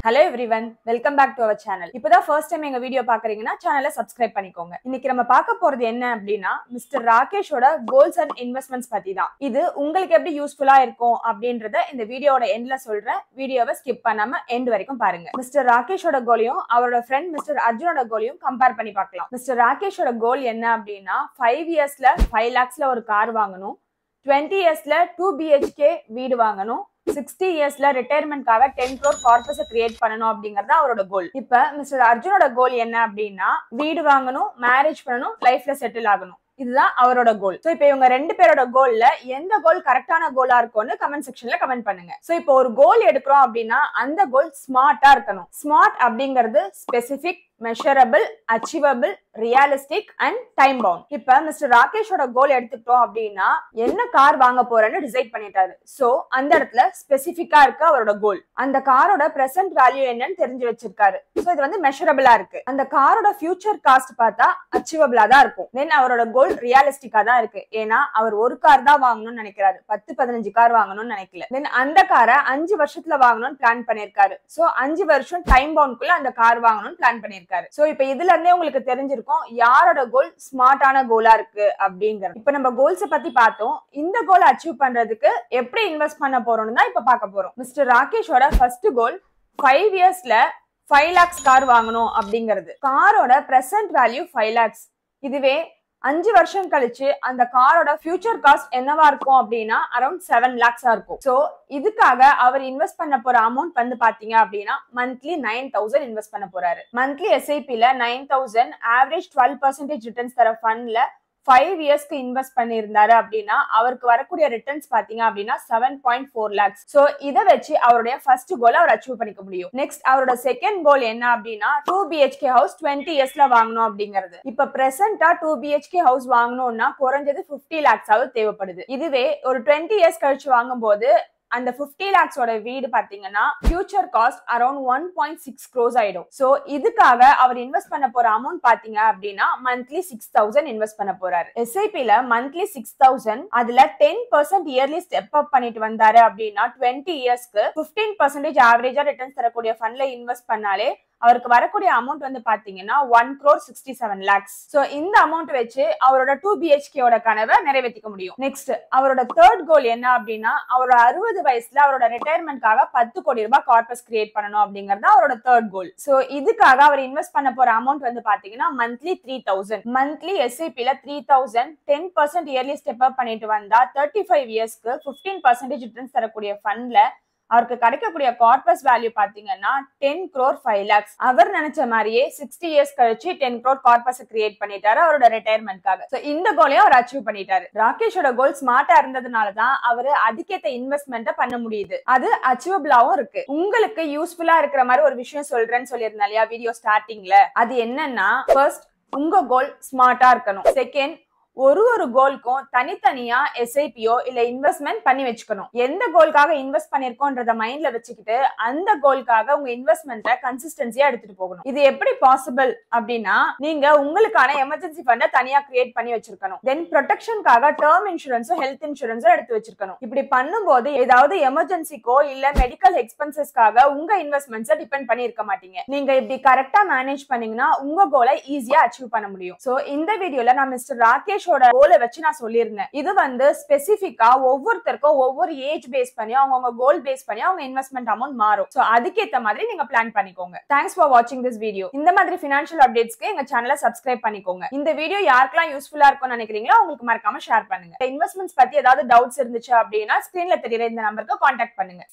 Hello everyone, welcome back to our channel. இப்போதான் first time எங்க video பாக்குறீங்கன்னா சேனலை சப்ஸ்கிரைப் பண்ணிக்கோங்க. இன்னைக்கு நம்ம பார்க்க போறது என்ன அப்படின்னா மிஸ்டர் ராகேஷோட கோல்ஸ் அண்ட் இன்வெஸ்ட்மெண்ட்ஸ் பத்தி தான். இது உங்களுக்கு எப்படி யூஸ்ஃபுல்லா இருக்கும் அப்படின்றத இந்த வீடியோட எண்ட்ல சொல்றேன். வீடியோவை ஸ்கிப் பண்ணாம எண்ட் வரைக்கும் பாருங்க. மிஸ்டர் ராகேஷோட கோலையும் அவரோட ஃப்ரெண்ட் மிஸ்டர் அர்ஜுனோட கோலையும் கம்பேர் பண்ணி பார்க்கலாம். மிஸ்டர் ராகேஷோட கோல் என்ன அப்படின்னா 5 இயர்ஸ்ல 5 lakhsல ஒரு கார் வாங்கணும், 20 இயர்ஸ்ல 2 BHK வீடு வாங்கணும், 60 இயர்ஸ்ல ரிட்டையர்மெண்ட்காக 10 crore கார்பஸ் கிரியேட் பண்ணணும் அப்படிங்கறது அவரோட கோல். இப்ப மிஸ்டர் அர்ஜுனோட கோல் என்ன அப்படின்னா வீடு வாங்கணும், மேரேஜ் பண்ணணும், லைஃப்ல செட்டில் ஆகணும். இதுதான் அவரோட கோல். சோ இப்போ இவங்க ரெண்டு பேரோட கோல்ல எந்த கோல் கரெக்டான கோலா இருக்கும்னு கமெண்ட் செக்ஷன்ல கமெண்ட் பண்ணுங்க. சோ இப்போ ஒரு கோல் எடுக்கிறோம் அப்படின்னா அந்த கோல் ஸ்மார்ட்டா இருக்கணும். ஸ்மார்ட் அப்படிங்கிறது specific, measurable, achievable, realistic and time bound. இப்ப மிஸ்டர் ராகேஷோட கோல் எடுத்துக்கிட்டோம் அப்படின்னா என்ன கார் வாங்க போறேன்னு டிசைட் பண்ணிட்டாரு. சோ அந்த இடத்துல ஸ்பெசிபிக்கா இருக்கு அவரோட கோல். அந்த காரோட பிரசன்ட் வேல்யூ என்னன்னு தெரிஞ்சு வச்சிருக்காரு. சோ இது வந்து மெஷரபிளா இருக்கு. அந்த காரோட ஃபியூச்சர் காஸ்ட் பார்த்தா அச்சீவபிளா தான் இருக்கும். தென் அவரோட கோல் ரியலிஸ்டிக்கா தான் இருக்கு. ஏன்னா அவர் ஒரு கார் தான் வாங்கணும்னு நினைக்கிறாரு, 10-15 கார் வாங்கணும்னு நினைக்கல. தென் அந்த காரை 5 வருஷத்துல வாங்கணும்னு பிளான் பண்ணிருக்காரு. சோ 5 வருஷம் டைம் பவுண்ட்குள்ள அந்த கார் வாங்கணும்னு பிளான் பண்ணிருக்காரு. சோ இப்ப இதுல இருந்தே உங்களுக்கு தெரிஞ்சிருக்கும் யாரோட கோல் ஸ்மார்ட்டான கோலா இருக்கு அப்படிங்கிறது. இப்ப நம்ம கோல்ஸ் பத்தி பார்த்தோம். இந்த கோல் அச்சீவ் பண்றதுக்கு எப்படி இன்வெஸ்ட் பண்ண போறோம்னு தான் இப்ப பார்க்க போறோம். மிஸ்டர் ராகேஷோட ஃபர்ஸ்ட் கோல் 5 இயர்ஸ்ல 5 lakhs கார் வாங்கணும் அப்படிங்கிறது. காரோட பிரசன்ட் வேல்யூ 5 lakhs. இதுவே 5 வருஷம் கழிச்சு அந்த காரோட ஃபியூச்சர் காஸ்ட் என்னவா இருக்கும் அப்படின்னா அரௌண்ட் 7 lakhs இருக்கும். சோ இதுக்காக அவர் இன்வெஸ்ட் பண்ண போற அமௌண்ட் வந்து பாத்தீங்க அப்படின்னா மந்த்லி 9,000 இன்வெஸ்ட் பண்ண போறாரு. மந்த்லி SIPல 9,000 ஆவரேஜ் 12% ரிட்டர்ன்ஸ் தர ஃபண்ட்ல 5 இயர்ஸ்க்கு இன்வெஸ்ட் பண்ணியிருந்தாரு அப்படின்னா அவருக்கு வரக்கூடிய ரிட்டர்ன்ஸ் பாத்தீங்க அப்படின்னா 7.4 lakhs. சோ இதை வச்சு அவருடைய ஃபர்ஸ்ட் கோல் அவர் அச்சீவ் பண்ணிக்க முடியும். நெக்ஸ்ட் அவரோட செகண்ட் கோல் என்ன அப்படின்னா 2 BHK ஹவுஸ் 20 இயர்ஸ்ல வாங்கணும் அப்படிங்கிறது. இப்ப பிரசன்டா 2 BHK ஹவுஸ் வாங்கணும்னா குறைஞ்சது 50 lakhs ஆவது தேவைப்படுது. இதுவே ஒரு 20 இயர்ஸ் கழிச்சு வாங்கும் போது அந்த 50 lakhs ஓட வீடு பாத்தீங்கன்னா ஃபியூச்சர் காஸ்ட் அரௌண்ட் 1.6 crores ஆயிடும். சோ இதுக்காக அவர் இன்வெஸ்ட் பண்ண போற அமௌண்ட் பாத்தீங்க அப்படின்னா மந்த்லி 6,000 இன்வெஸ்ட் பண்ண போறாரு. SIPல மந்த்லி 6,000 அதுல 10% இயர்லி ஸ்டெப் அப் பண்ணிட்டு வந்தாரு அப்படின்னா 20 இயர்ஸ்க்கு 15% ஆவரேஜா ரிட்டர்ன்ஸ் தரக்கூடிய ஃபண்ட்ல இன்வெஸ்ட் பண்ணாலே அவருக்கு வரக்கூடிய அமௌண்ட் வந்து பாத்தீங்கன்னா 1,67 lakhs. சோ இந்த அமௌண்ட் வச்சு அவரோட 2 BHK ஓட கனவை நிறைவேற்றிக்க முடியும். நெக்ஸ்ட் அவரோட தேர்ட் கோல் என்ன அப்படின்னா அவரோட 60 வயசுல அவரோட ரிட்டையர்மெண்ட்காக 10 கோடி ரூபாய் கார்பஸ் கிரியேட் பண்ணணும் அப்படிங்கறது அவரோட தேர்ட் கோல். சோ இதுக்காக அவர் இன்வெஸ்ட் பண்ண போற அமௌண்ட் வந்து பாத்தீங்கன்னா மந்த்லி 3,000. மந்த்லி SIPல 3,000 10% இயர்லி ஸ்டெப் அப் பண்ணிட்டு வந்தா 35 இயர்ஸ்க்கு 15% ரிட்டர்ன்ஸ் தரக்கூடிய ஃபண்ட்ல அவருக்கு கிடைக்கக்கூடிய கார்பஸ் வேல்யூ பாத்தீங்கன்னா 10 crore 5 lakhs. அவர் நினைச்ச மாதிரியே 60 இயர்ஸ் கழிச்சு 10 crore கார்பஸ் கிரியேட் பண்ணிட்டாரு அவரோட ரிட்டையர்மெண்ட்காக. சோ இந்த கோலையும் அவர் அச்சீவ் பண்ணிட்டாரு. ராகேஷோட கோல் ஸ்மார்ட்டா இருந்ததுனாலதான் அவரு அதுக்கேத்த இன்வெஸ்ட்மெண்ட்டை பண்ண முடியுது. அது அச்சீவபிளாவும் இருக்கு. உங்களுக்கு யூஸ்ஃபுல்லா இருக்கிற மாதிரி ஒரு விஷயம் சொல்றேன்னு சொல்லியிருந்தேன் இல்லையா வீடியோ ஸ்டார்டிங்ல, அது என்னன்னா ஃபர்ஸ்ட் உங்க கோல் ஸ்மார்ட்டா இருக்கணும். செகண்ட் ஒரு கோலுக்கும் தனித்தனியா SIPயோ இல்ல இன்வெஸ்ட்மெண்ட் பண்ணி வச்சுக்கணும். எந்த கோலுக்காக இன்வெஸ்ட் பண்ணிருக்கோன்றத மைண்ட்ல வச்சுக்கிட்டு அந்த கோலுக்காக உங்க இன்வெஸ்ட்மெண்ட்டை கன்சிஸ்டன்சியா எடுத்துட்டு போகணும். இது எப்படி பாசிபிள் அப்படின்னா நீங்க உங்களுக்கான எமர்ஜென்சி ஃபண்ட தனியா கிரியேட் பண்ணி வச்சிருக்கணும். தென் ப்ரொடெக்ஷனுக்காக டேர்ம் இன்சூரன்ஸும் ஹெல்த் இன்சூரன்ஸும் எடுத்து வச்சிருக்கணும். இப்படி பண்ணும்போது ஏதாவது எமர்ஜென்சிக்கோ இல்ல மெடிக்கல் எக்ஸ்பென்சஸ்க்காக உங்க இன்வெஸ்ட்மெண்ட்ஸை டிபெண்ட் பண்ணி இருக்க மாட்டீங்க. நீங்க இப்படி கரெக்டா மேனேஜ் பண்ணீங்கன்னா உங்க கோலை ஈஸியா அச்சீவ் பண்ண முடியும். சோ இந்த வீடியோல நான் மிஸ்டர் ராகேஷ் கோலை வச்சு நான் சொல்லியிருந்தேன். இது வந்து ஸ்பெசிபிக்கா ஒவ்வொருத்தருக்கும் ஒவ்வொரு ஏஜ் பேஸ் பண்ணி அவங்க கோல் பேஸ் பண்ணி அவங்க இன்வெஸ்ட்மெண்ட் அமௌண்ட் மாறும். சோ அதுக்கேத்த மாதிரி நீங்க பிளான் பண்ணிக்கோங்க. தேங்க்ஸ் ஃபார் வாட்சிங் திஸ் வீடியோ. இந்த மாதிரி ஃபினான்ஷியல் அப்டேட்ஸ்க்கு எங்க சேனலை சப்ஸ்கிரைப் பண்ணிக்கோங்க. இந்த வீடியோ யாருக்கெல்லாம் யூஸ்ஃபுல்லா இருக்கும்னு நினைக்கிறீங்களோ உங்களுக்கு மறக்காம ஷேர் பண்ணுங்க. இன்வெஸ்ட்மெண்ட்ஸ் பத்தி ஏதாவது டவுட்ஸ் இருந்துச்சு அப்படின்னா ஸ்கிரீன்ல தெரியுற இந்த நம்பருக்கு கான்டாக்ட் பண்ணுங்க.